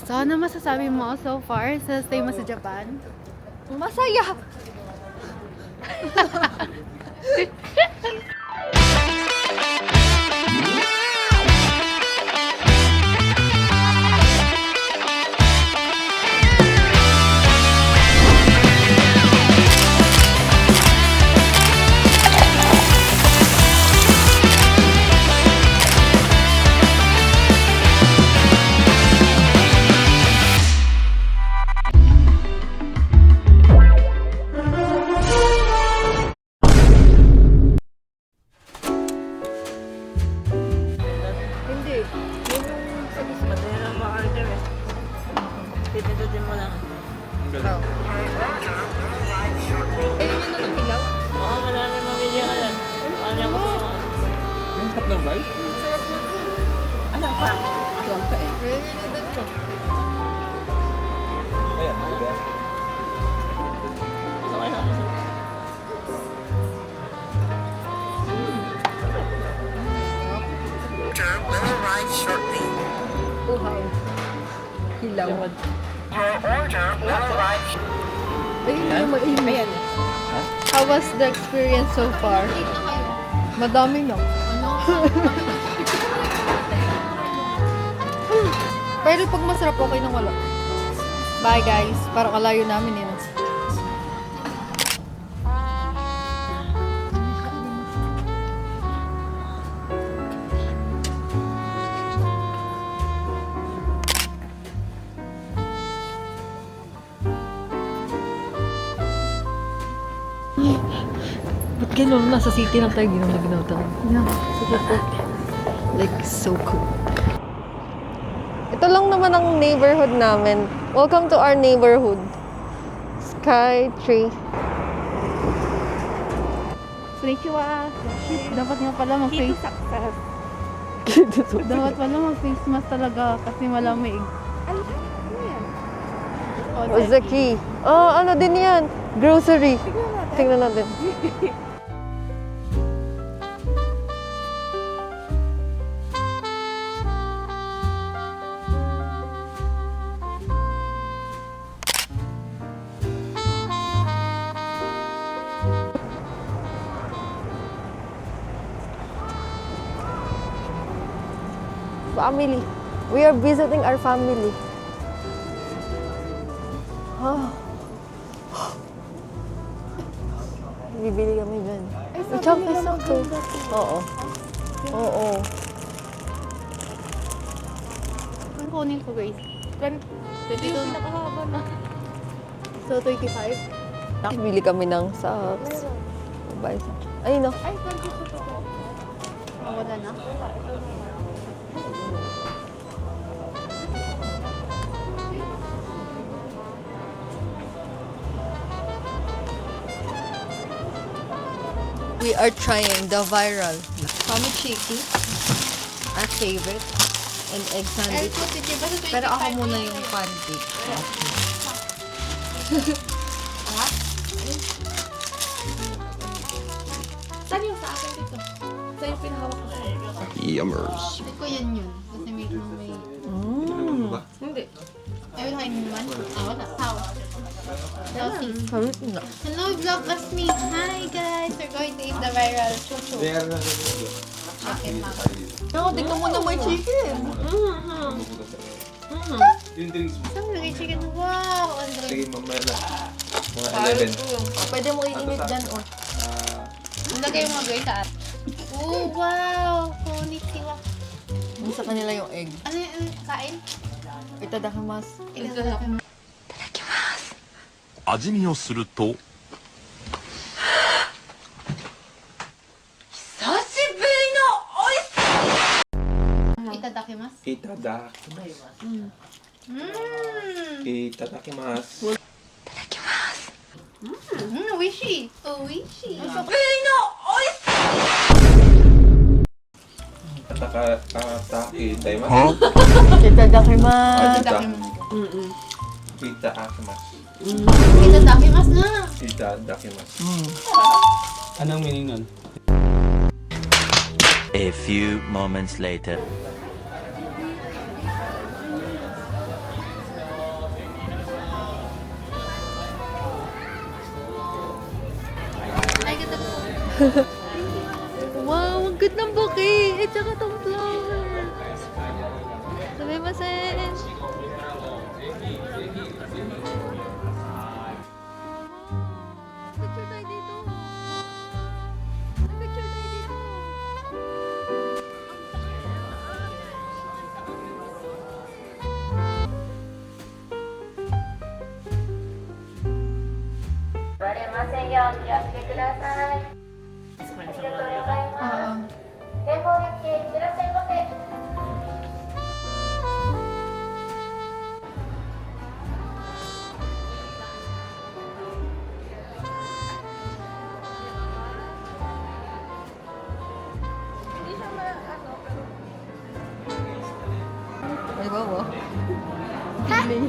So, ano masasabi mo so far sa stay mo sa Japan? Masaya! Hindi. Yun yung sa isma. Madali lang ma-order eh. Pindutin mo lang. Oh. Ayun yun na ng hilaw. Oo, marami mamili ka lang. Ano ko pa? Ang sarap ng rice. Sarap na ito. Ano pa? Ayun yun din siya. Ayan, diba? Okay na. Will arrive shortly. Uhaw. Hilaw. Your order will arrive. Ayun yung mainit. How was the experience so far? Madami na. Pero pag masarap, okay nang wala. Bye guys. Parang kalayo namin yun. Ba't ganun? Nasa city lang tayo, ginaw na ginaw tayo. Yeah, super cool. Like, so cool. Ito lang naman ang neighborhood namin. Welcome to our neighborhood. Sky Tree. Konnichiwa! Dapat nga pala mag-face Dapat pala mag-face mask talaga kasi malamig. What's the key? Oh, ano din yan? Grocery. Tingnan natin. Family. We are visiting our family. Oh. Bibili kami dyan. Isang piso to. Oo. Oo. Ang kunin ko guys. 22 nakahaba na. So, 25? Bili kami ng socks. Bye. Ay, no. Ay, 22 to. Wala na. We are trying the viral Kamichiki, our favorite, and egg sandwich. Pero ako muna yung pancake. Saan yung sa akin dito? Saan yung pinahawak ko? Yummers. Hindi ko yan yun. Kasi may... Hindi. Ay, wala kayo naman? Ah, wala. How? Healthy. Salit na. Hello, Vlogmas me. Hi, guys. We're going to eat the viral chuchu. Chicken mama. No, tingnan mo na may chicken. Yung drinks mo. Saan lagay chicken? Wow! Ang Sige, drink. mamaya na. Mga 11. Pwede mo iinit dyan, oh. Ang lagay mo guys sa at. Oh, wow! Konnichiwa. Yung sa kanila yung egg. Ano yung kain? Itadakimasu. Ilan? 味見をすると Itadakimasu. Itadakimasu. Mmm! Itadakimasu. Oishi! Oishi! Atake taimasu. Huh? Itadakimasu. Itadakimasu. Itadakimasu. Itadakimasu na! Itadakimasu. Anong meaning nun? A few moments later. Wow, ang ganda ng bouquet! Eh, tsaka tong flower. Sumimasen! Picture tayo dito. Picture tayo dito. Ay, wow, wow. Sumimasen.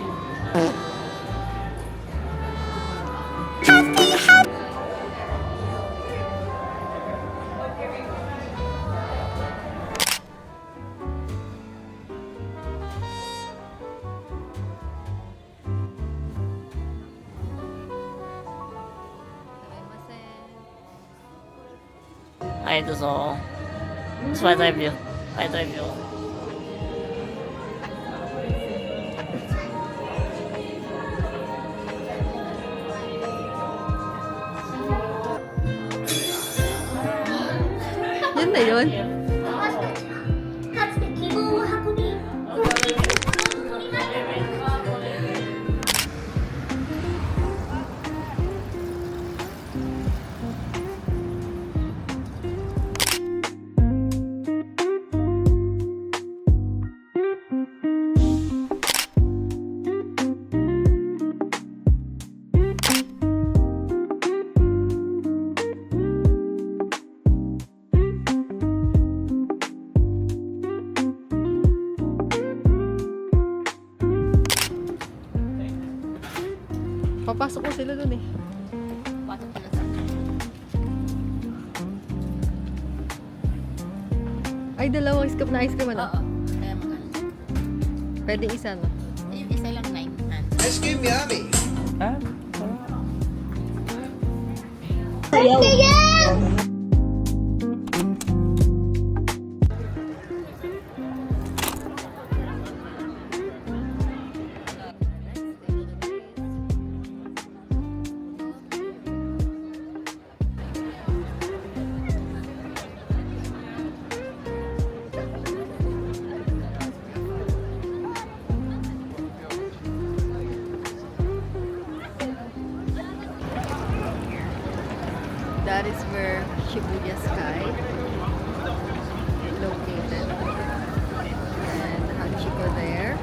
はい、どうぞ。スパイダービュー。スパイダービュー。Yun na yun. Papasok ko sila dun eh. Pasok pala sa Ay, dalawang scoop na ice cream ano? Oo. Kaya magkano. Pwede isa no? Yung isa lang 9. Ice cream yummy. That is where Shibuya Sky located. And Hachiko there.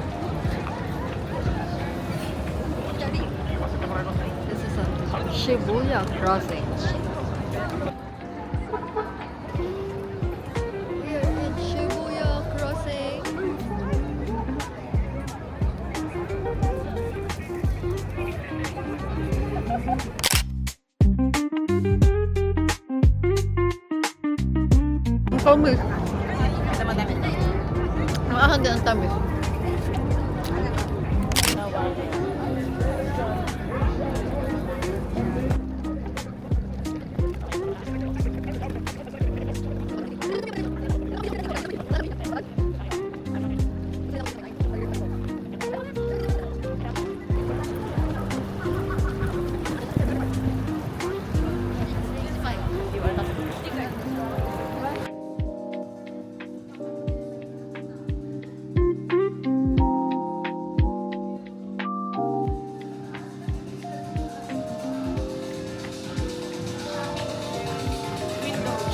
This is on Shibuya Crossing. We are in Shibuya Crossing. Ang tamis. Ang ahagdan ang tamis.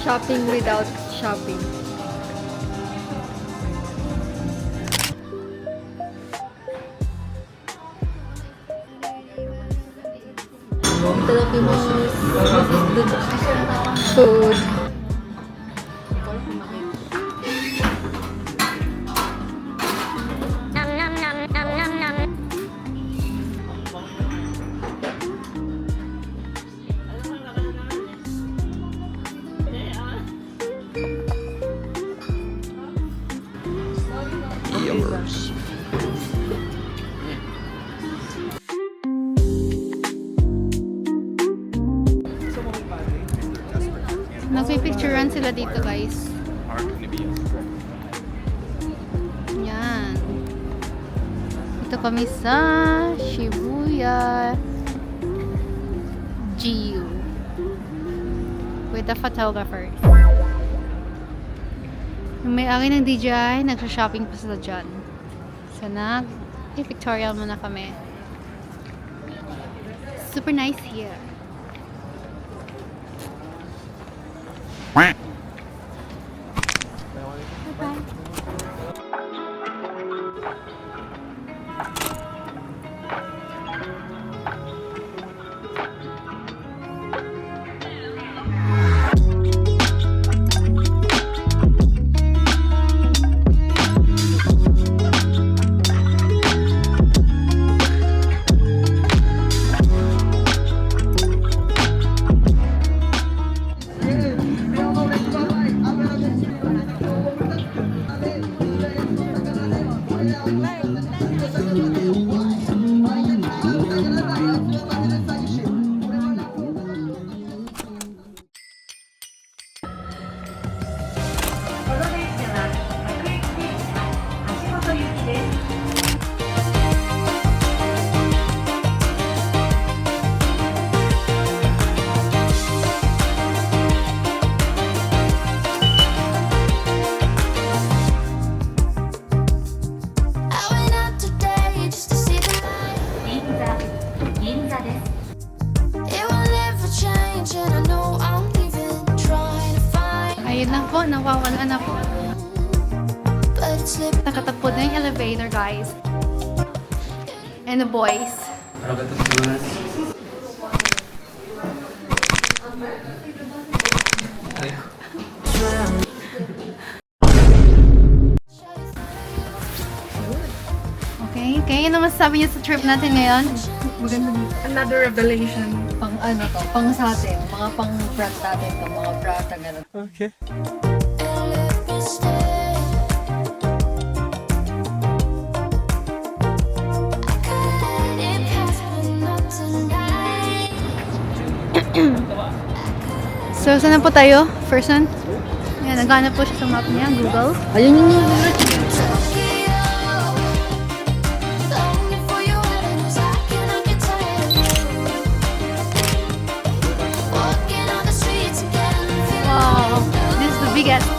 Shopping without shopping. Food. Yummers. Nagpipicturean sila dito, guys. Yan. Dito kami sa Shibuya Jiu with the photographers. Yung may-ari ng DJI, nagsha-shopping pa sila dyan. So, pictorial muna kami. Super nice here. Bye-bye. I went out today just to see the light. It will never change, and I know I'm leaving. Trying to find, Ayun na po, nawawala na po. but it's slipping. Nakatakbo na yung elevator, guys. And the boys. Okay, yun naman sabi niyo sa trip natin ngayon. Another revelation. Pang ano to, pang sa atin. Mga pang brand natin to, mga brand na gano'n. And left me stay. I could let it pass, but not tonight. So, saan na po tayo? First one? Yan, naghanap po siya sa map niya, Google. Ayun yung Tokyo, longing for your avenues. I cannot get tired of you. Walking on the streets again, feeling Wow, this is the biggest.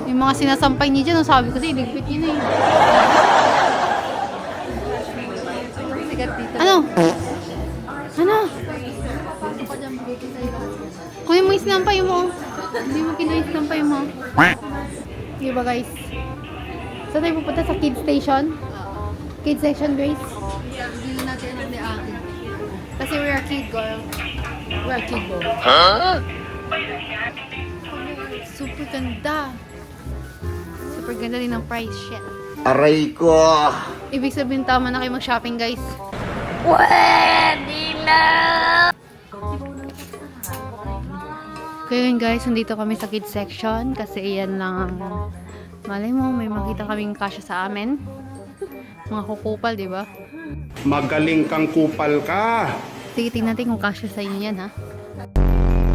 Yung mga sinasampay niya dyan, sabi ko sa'yo, ligpit yun eh. sigat dito. Ano? Ano? Kunin mo yung sinampay mo. Hindi mo kinuha yung sinampay mo. Diba guys? Saan tayo pupunta sa kids station? Kids section, Grace? Hindi na natin ang akin. Kasi we're a kid girl. We're a kid bro. Super ganda. Super ganda din ng price. Shit. Aray ko! Ibig sabihin tama na kayo mag-shopping, guys. Kaya yun guys, nandito kami sa kids section kasi iyan lang ang malay mo, may makita kaming kasya sa amin. Mga kukupal, di ba? Magaling kang kupal ka. Sige, tingnan natin kung kasya sa inyo yan, ha?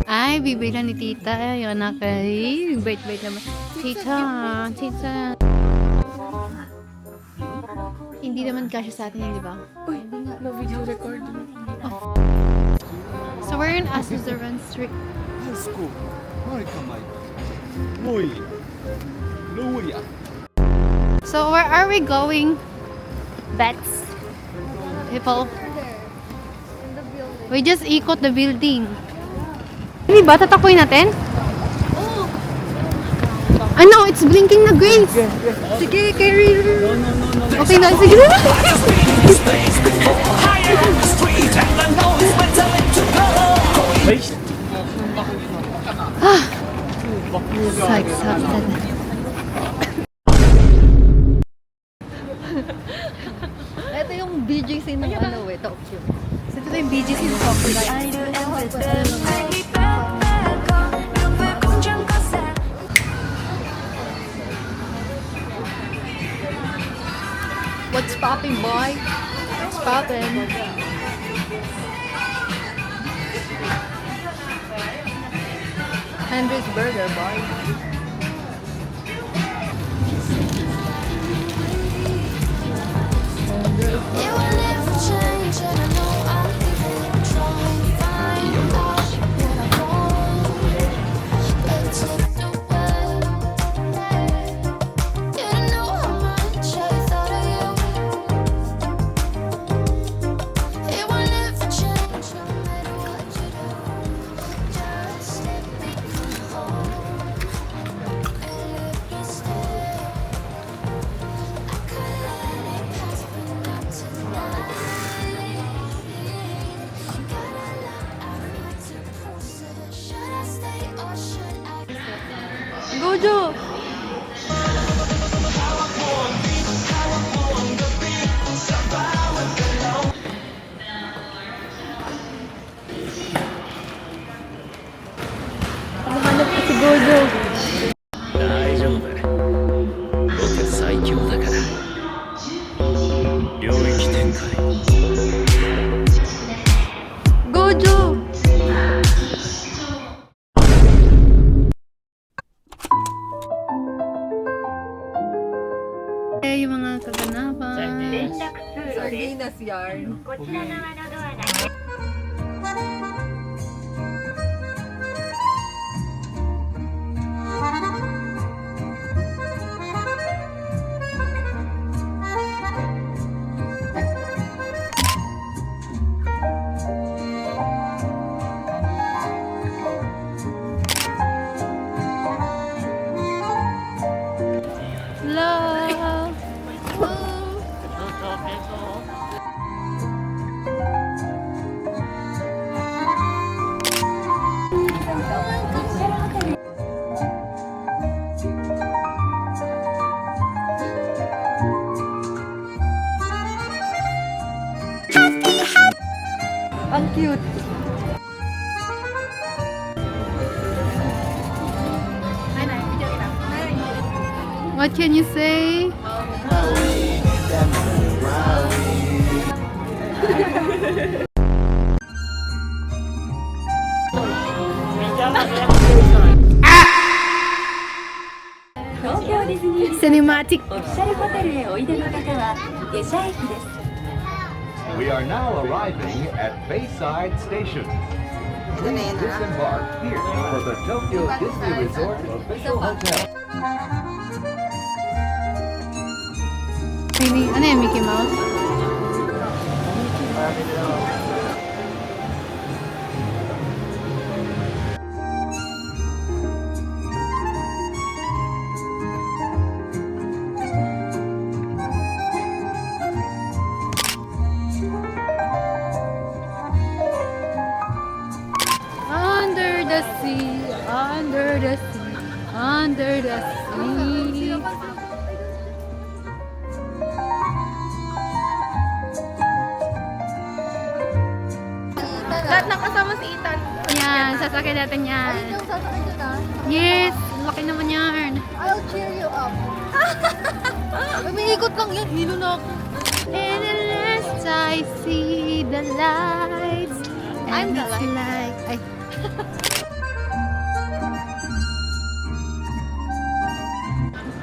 Ay, bibigyan ni tita. Yung anak ay, bait-bait naman. Tita, tita. Hindi naman kasya sa atin yun, di ba? Uy, hindi nga. No video recording. So, we're in Asuzuran Street. So, where are we going? Bets. People. We just ikot the building. Hindi ba? Tatakoy natin? Ano? It's blinking na, Grace. Sige, carry. Okay na, sige na. So exhausted. Ito yung BGC ng ano eh, Tokyo. So, ito yung BGC ng Tokyo. What's poppin'? popping, boy. It's popping. Henry's Burger, boy. It will never change, and I know I'll even try and find out what I want. But slipped away. You don't know how much I thought of you. It will never change, no matter what you do. Just let me come home and let me stay. I could let it pass, but not tonight. Got a lot I want to process. Should I stay or should I? Gojo! Hanap ko si Gojo. 大丈夫僕最強だから領域展開 Gojo! Eh, yung mga kaganapan. Sardinas yarn. Love. Ang cute. What can you say? Cinematic. We are now arriving at Bayside Station. Please disembark here for the Tokyo Disney Resort official hotel. Ano yan, Mickey Mouse? Under the sea, under the sea, under the sea. Lahat ng kasama si Ethan. Yan, sasakyan natin yan. Yung sasakay nyo na. Yes, laki naman yan. I'll cheer you up. Umiikot lang yan. Hilo na ako. And at last I see the lights. I'm And the it's light. like, ay.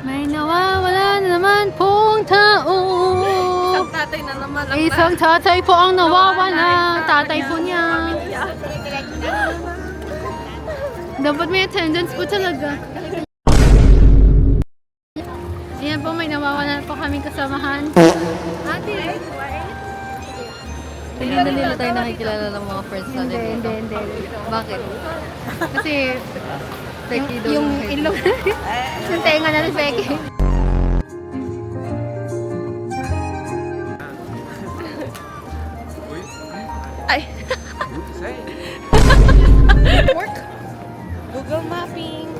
May nawawala na naman pong tao. Isang tatay na naman ang Isang tatay po ang nawawala. Tatay po niya. Dapat may attendance po talaga. Ayan po, may nawawala po kaming kasamahan. Ate, hindi na nila tayo nakikilala ng mga friends natin. Hindi. Bakit? Kasi Peki daw yung yung ilong yung tenga na ni Becky. Ay. Google Mapping.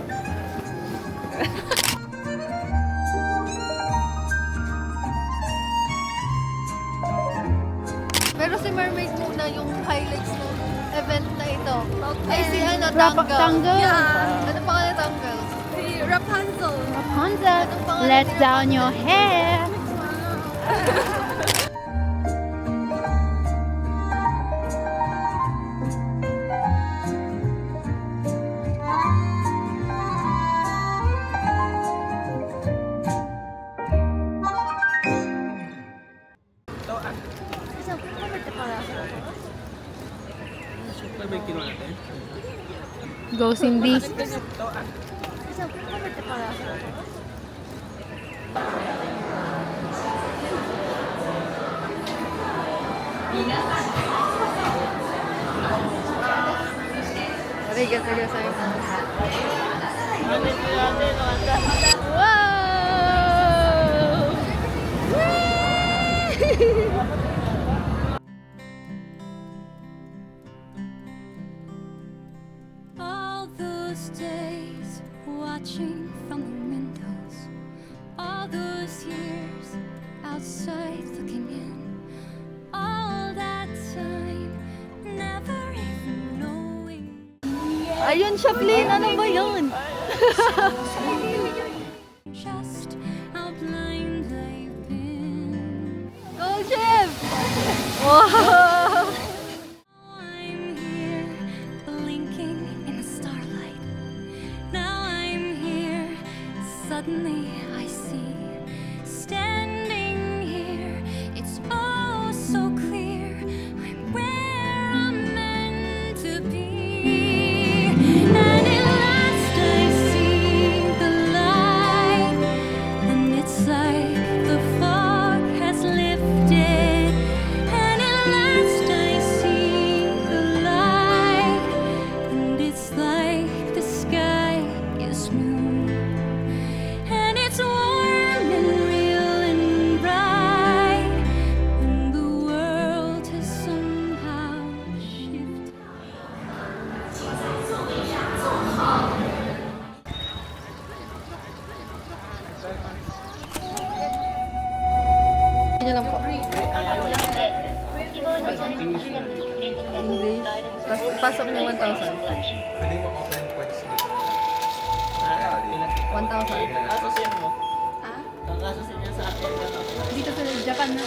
Pero si Mermaid muna yung highlights ng event na ito. Ay, si ano, Rapunzel. Yeah. Ano pangalan Tangle? Si Rapunzel. Rapunzel, let down your hair. Go, Cindy. Arigato gozaimasu. All those days watching from the windows, all those years outside looking in, all that time never even knowing. Ayun, Chaplin! Ano ba yun? Just how blind they've been. Go, Jeff! Wow! I'm here, blinking in the starlight. Now I'm here, suddenly I see. Standing here, it's all so clear. I'm where I'm meant to be. And at last I see the light. And it's like the fog has lifted. And at last I see the light. And it's like the sky is new. And it's warm and real and bright. And the world has somehow shifted. Yun lang po. English. Tapos pasok niyo 1,000. Pwede mo open points dito. 1,000. Dito sa Japan na.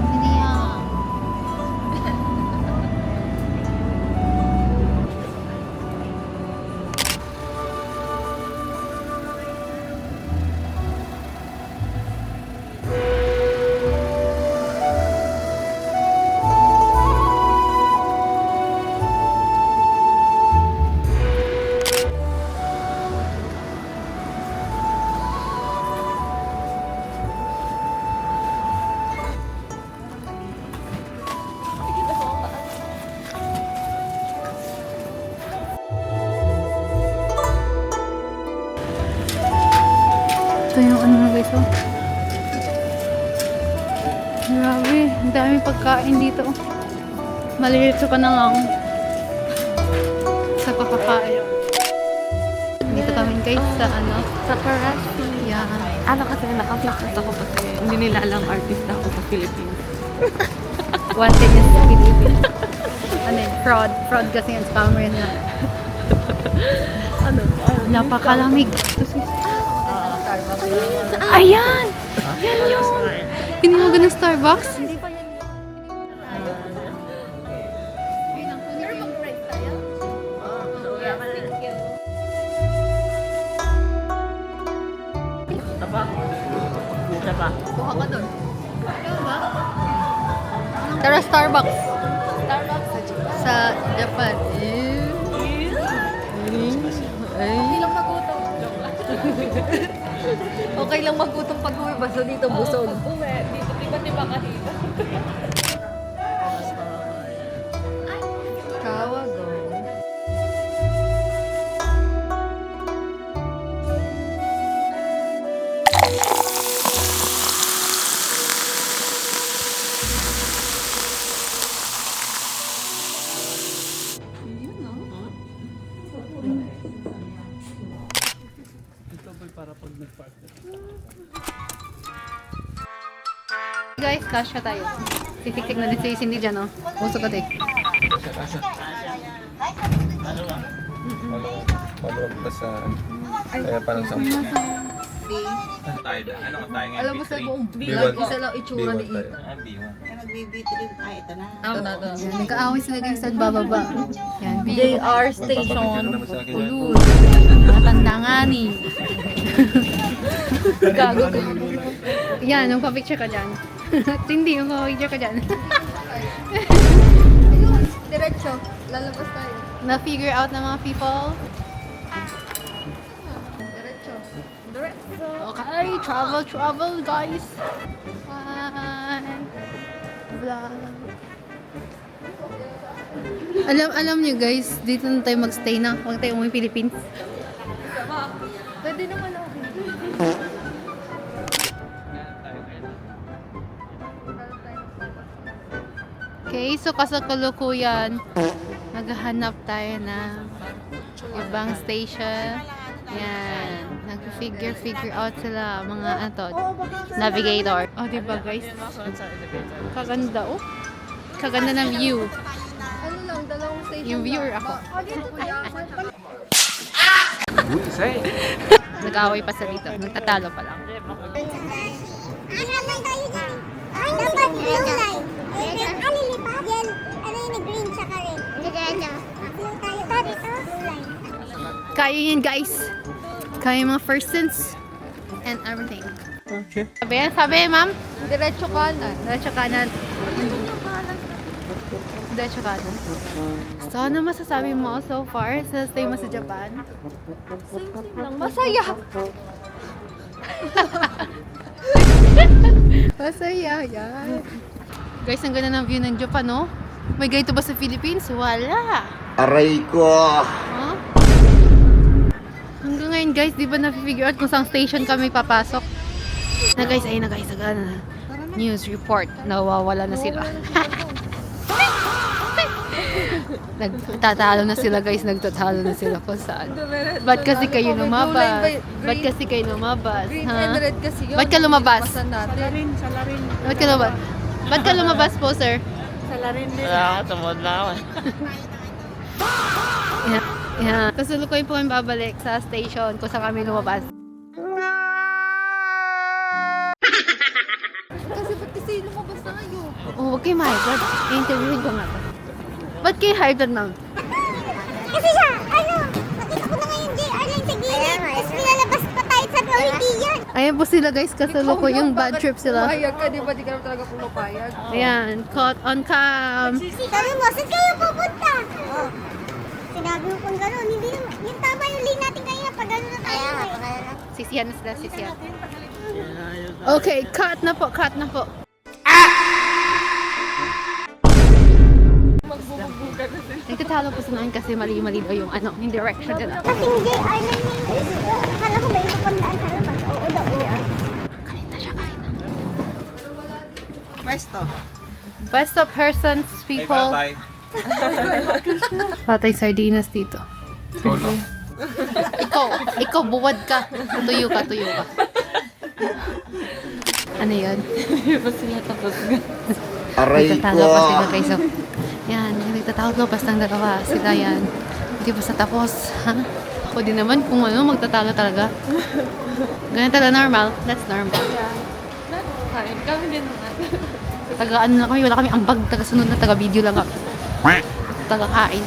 Hindi yan. Ito yung ano na guys, oh. Grabe, ang daming pagkain dito. Malilito ka na lang sa kakakain. Dito kami guys sa ano, Sa Paras. yan. Ano kasi naka-flakas ako kasi hindi nila alam artist ako sa Philippines. One thing is Philippines. Ano yun, fraud. Fraud kasi yung scammer yun na. Ano? Napakalamig. Ayan! Yan yun! Hindi mo ganun Starbucks? Kuha ka doon. Tara, Starbucks. Sa Japan. Hindi lang magutom. Okay lang magutom pag uwi. Basta dito busog. Dito, tiba-tiba ka dito. Kawago. Guys, kasha tayo. Titik-tik na din si Cindy dyan, oh. Puso ka, Asa? Follow up ka sa... Kaya parang 10. Ano tayo na? Ano ka tayo ngayon? Alam mo sa buong B1. vlog, isa lang itsura ni B1 tayo. Ita. B1. Mag-BB3. Ay, ito na. Ito na, ito. Yan, nag-aaway sila guys sa bababa. Yan, JR Magpapapicture Station. naman sa akin yan. Ulul. Matanda nga ni. Gago ka. Yan, magpa-picture ka dyan. Hindi, magpa-picture ka dyan. Diretso. Lalabas tayo. Na-figure out ng mga people. Diretso. Okay, travel guys. One vlog. Alam niyo guys, dito na tayo magstay na. Huwag tayo umuwi Philippines. Pwede naman ako. Okay, so kasalukuyan, maghahanap tayo ng ibang station. Yan. Nag-figure out sila mga navigator. Oh, diba guys? Kaganda oh. Kaganda ng view. Ano lang, dalawang station. Yung viewer ako. Say! Nag-away pa sa dito. Nagtatalo pa lang. Anak tayo dyan. Ay, dapat blue line. Alilipat. Yan, ano yung green tsaka red. Diretso. Blue tayo. Dito, blue line. Kaya yan guys. Kaya yung mga first sense and everything. Okay. Sabi ma'am? Diretso kanan. Diretso kanan. Diretso kanan. So, ano masasabi mo so far sa stay mo sa Japan? Same lang. Masaya. Masaya yan. Guys, ang ganda ng view ng Japan, no? May ganito ba sa Philippines? Wala. Aray ko! Huh? Hanggang ngayon guys, di ba na-figure out kung saan station kami papasok? Na guys, ayun na guys, news report, nawawala na sila. Nagtatalo na sila guys, nagtatalo na sila kung saan. Ba't kasi kayo lumabas? Ba't kasi kayo lumabas? Green Ha? and red kasi yun. Ba't ka lumabas? Pasan natin. Ba't ka lumabas? Ba't ka lumabas po, sir? Wala ka, tumod na ako. Yeah. Kasalukuyan po kami babalik sa station kung saan kami lumabas. Kasi ba't kasi lumabas na kayo? Oh, huwag kayo high blood. I-interviewin ko nga to. Ba't kayo high blood, ma'am? Kasi siya, nakita ko na ngayon JR line sa gilid. Tapos pinalabas pa tayo sa Floridian. Ayan po sila guys, kasalukuyang bad trip sila. Pumayag ka, di ba? Di ka naman talaga pumapayag. Ayan, caught on cam. Sabi mo, saan kayo pupunta? Oh. Sinabi mo kung gano'n, hindi yung tama yung lane natin kanina, pag gano'n na tayo. Sisiyan na sila, sisiyan. Okay, cut na po, cut na po. Nagtatalo po sa namin kasi mali-mali daw yung yung direction nila. Kasi yung JR line yun, akala ko ba yung papandaan sa labas? Oo daw, oo. Kanina siya, kanina. Pwesto. Best of persons, Hey, people. bye-bye. Patay sardinas dito. Solo. Ikaw, buwad ka. Tuyo ka. Ano yan? Aray Nagtatalo ko! pa sila guys. So, yan, nagtatalo pa ng dalawa. Sila yan. Hindi pa sa tapos. Ha? Ako din naman kung magtatalo talaga. Ganyan talaga normal. That's normal. Kain kami din naman. Taga ano na kami, wala kami ambag. Taga sunod na taga video lang kami. Taga kain.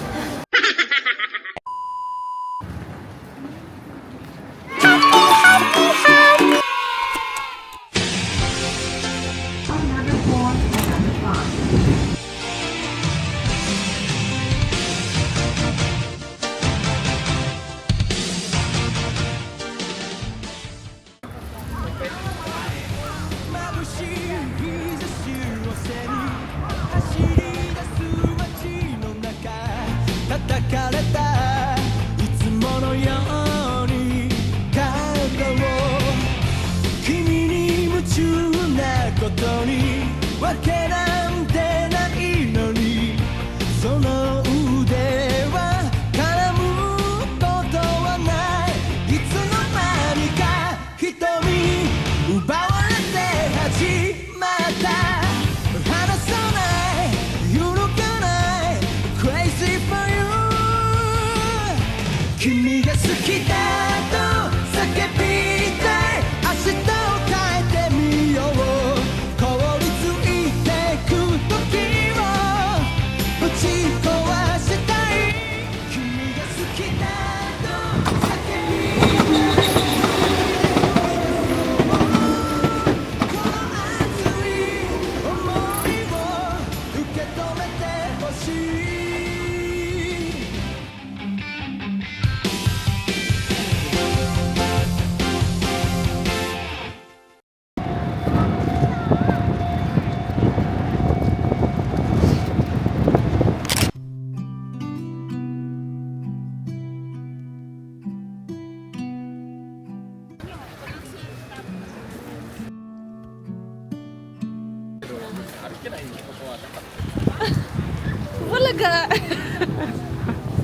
Walaga!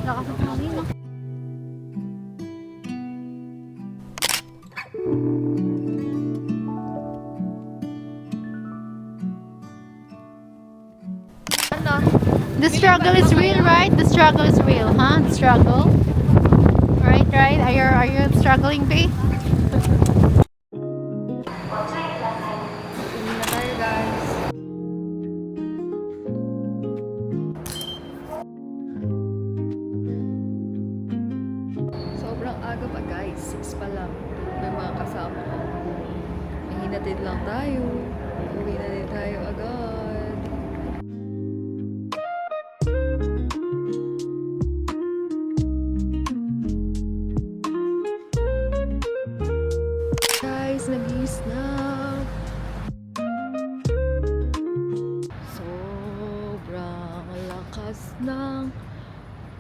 Lakas ng hangin, no? The struggle is real, right? The struggle is real, huh? The struggle. Right, right? Are you struggling, babe? Hindi na tayo, guys. Sobrang aga pa, guys. 6 pa lang. May mga kasama ko. Hinatid lang tayo. Uwi na din tayo agad. Guys, nag-iis na. Sobrang lakas ng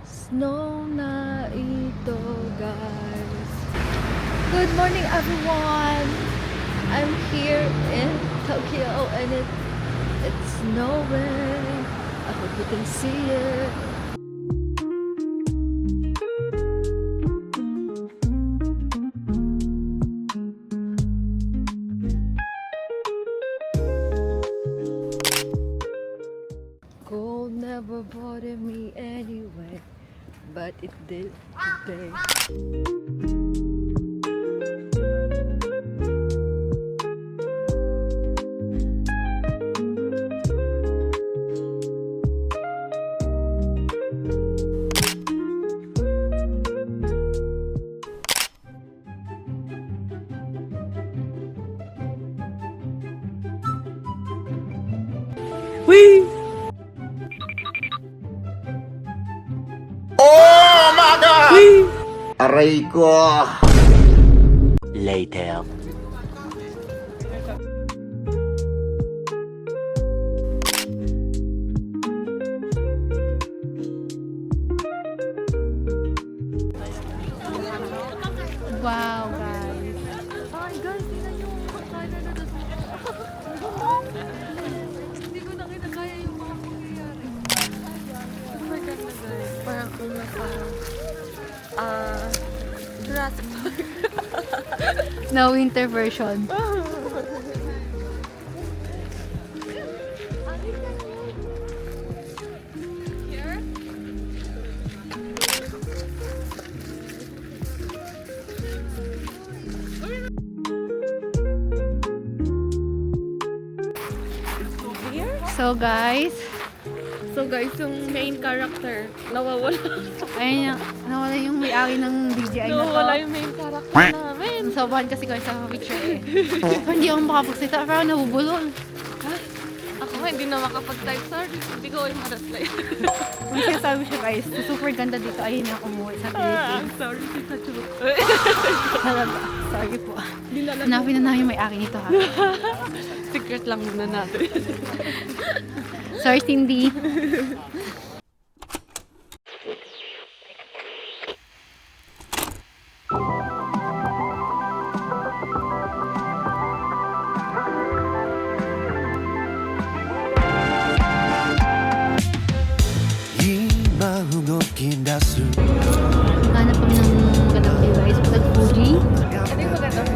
snow na ito, guys. Good morning, everyone. I'm here in Tokyo and it's snowing. I hope you can see it. Cold never bothered me anyway, but it did today. Aray ko! Later. Wow, guys. Ay, guys, tingnan nyo. Kaya na doon. Hindi ko na kinakaya yung mga pangyayari. Oh my God na, guys. Parang kung nasa Jurassic Park. No winter version. Here? So, guys, yung main character, nawawala. ayun na, nawala yung may-ari ng DJI na to. Nawawala yung main character namin. Sobrang kasi guys sa picture eh. Hindi ako makapagsalita, pero nabubulol. Ako nga, hindi na makapag-type. Sorry, hindi ko yung ma-reply. Kung sinasabi siya guys, super ganda dito. Ayun na umuwi sa Philippines. Sorry, Tita Chu. Talaga, sorry po. Hanapin na namin yung may-ari nito ha. Secret lang muna natin. Sorry, Cindy. Hanap kami ng magandang device. Nag-Fuji. Ano yung magandang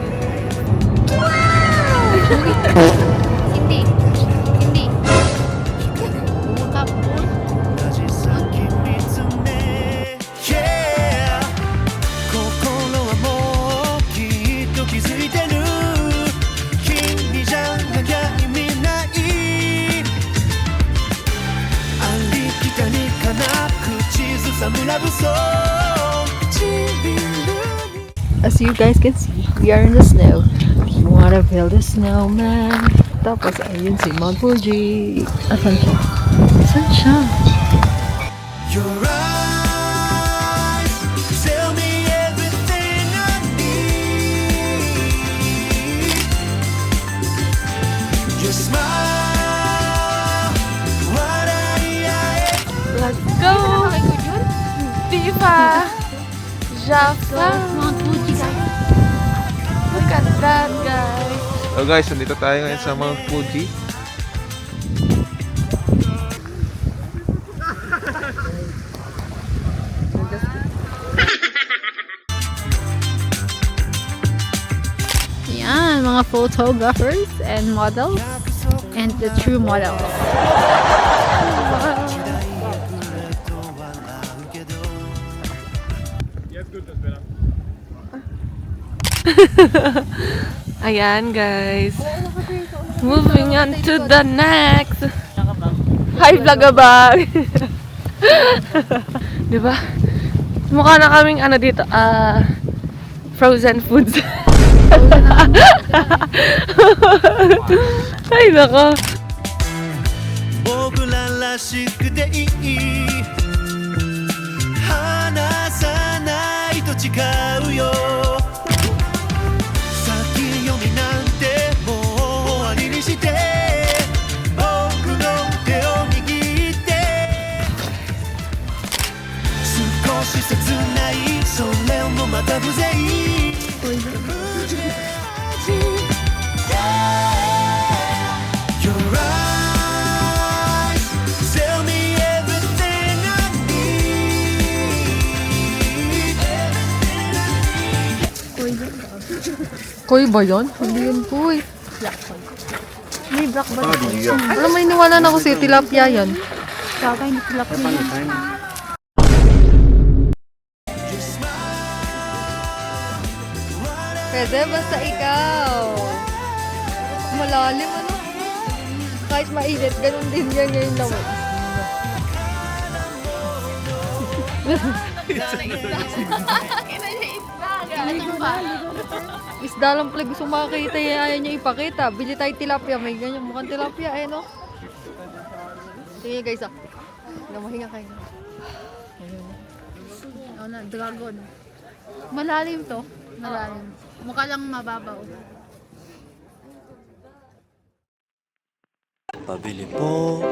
Cindy. Cindy. Bumukap po. As you guys can see, we are in the snow. We wanna build a snowman. Tapos ayun si Mount Fuji. Asan siya? Asan siya? Your eyes tell me everything I need. Your smile, what Let's go! Diva! Jaffa! Mount Fuji guys. Look at that, guys! So guys, nandito tayo ngayon sa Mount Fuji. photographers and models and the true models. Ayan, guys. Moving on to the next. Hi, Vlogabag! Diba? Mukha na kaming ano dito, frozen foods. Ay, nako. 僕ららしくていい離さないと誓うよ先読みなんてもう終わりにして僕の手を握って少し切ないそれもまた無勢Your eyes tell me everything I need. Koy ba yun? Hindi yun koy. May black ba? Wala, may niwala na ako si tilapia yan. Bagay ni tilapia yan. Pwede, basta ikaw. Malalim, ano? Kahit mainit, ganun din yan ngayon naman. Isda lang pala gusto makakita, ayaw niya ipakita. Bili tayo tilapia, may ganyan mukhang tilapia eh, no? Tingnan guys, ah. Namahinga kayo. Ano na, dragon. Malalim to. Malalim. Mukha lang mababaw. Pabili po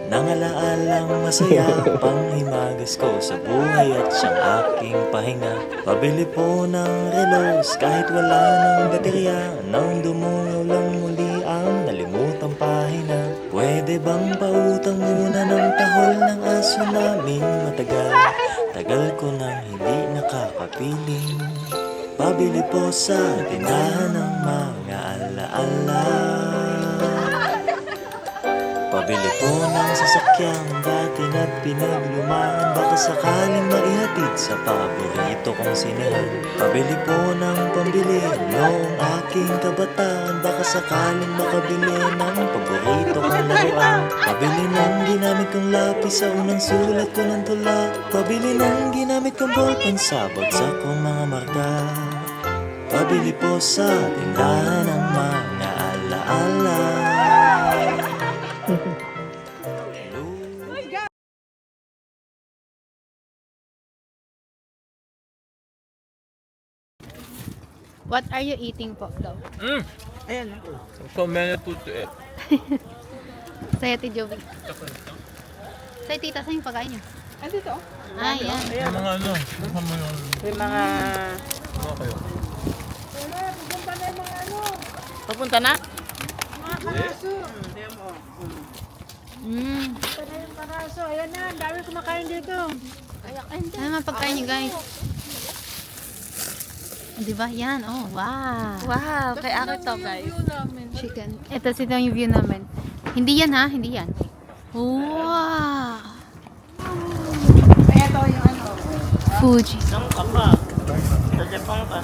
ng alaalang masaya panghimagas ko sa buhay at siyang aking pahinga. Pabili po ng relos kahit wala ng baterya nang dumungaw lang muli ang nalimutang pahina. Pwede bang pautang muna ng tahol ng aso naming matagal? Tagal ko nang hindi nakakapiling. Pabili po sa tindahan ng mga alaala. Pabili po ng sasakyang dati na pinaglumaan. Baka sakaling maihatid sa paborito kong sinehan. Pabili po ng pambili noong aking kabataan. Baka sakaling makabili ng paborito kong laruan. Pabili ng ginamit kong lapis sa unang sulat ko ng tula. Pabili ng ginamit kong ballpen sa bagsak kong mga marka. Pabili po sa tindahan ng mga alaala. What are you eating po daw? Ayan. So many food to eat. Sa'yo, Ate Joey. Sa'yo, tita, saan yung pagkain niyo? Ay, dito. Ah, yan. Ayan. Yung mga ano, baka mo yung... Yung mga... Ano kayo? Papunta na? Mm. Ayan na, ang dami kumakain dito. Ano naman pagkain niyo, guys? Diba? Yan. Oh, wow. Wow, kay ako to guys. Chicken. Ito sila yung view namin. Hindi yan ha? Hindi yan. Wow. Ito yung ano. Fuji. Isang kapa. Sa Japan pa.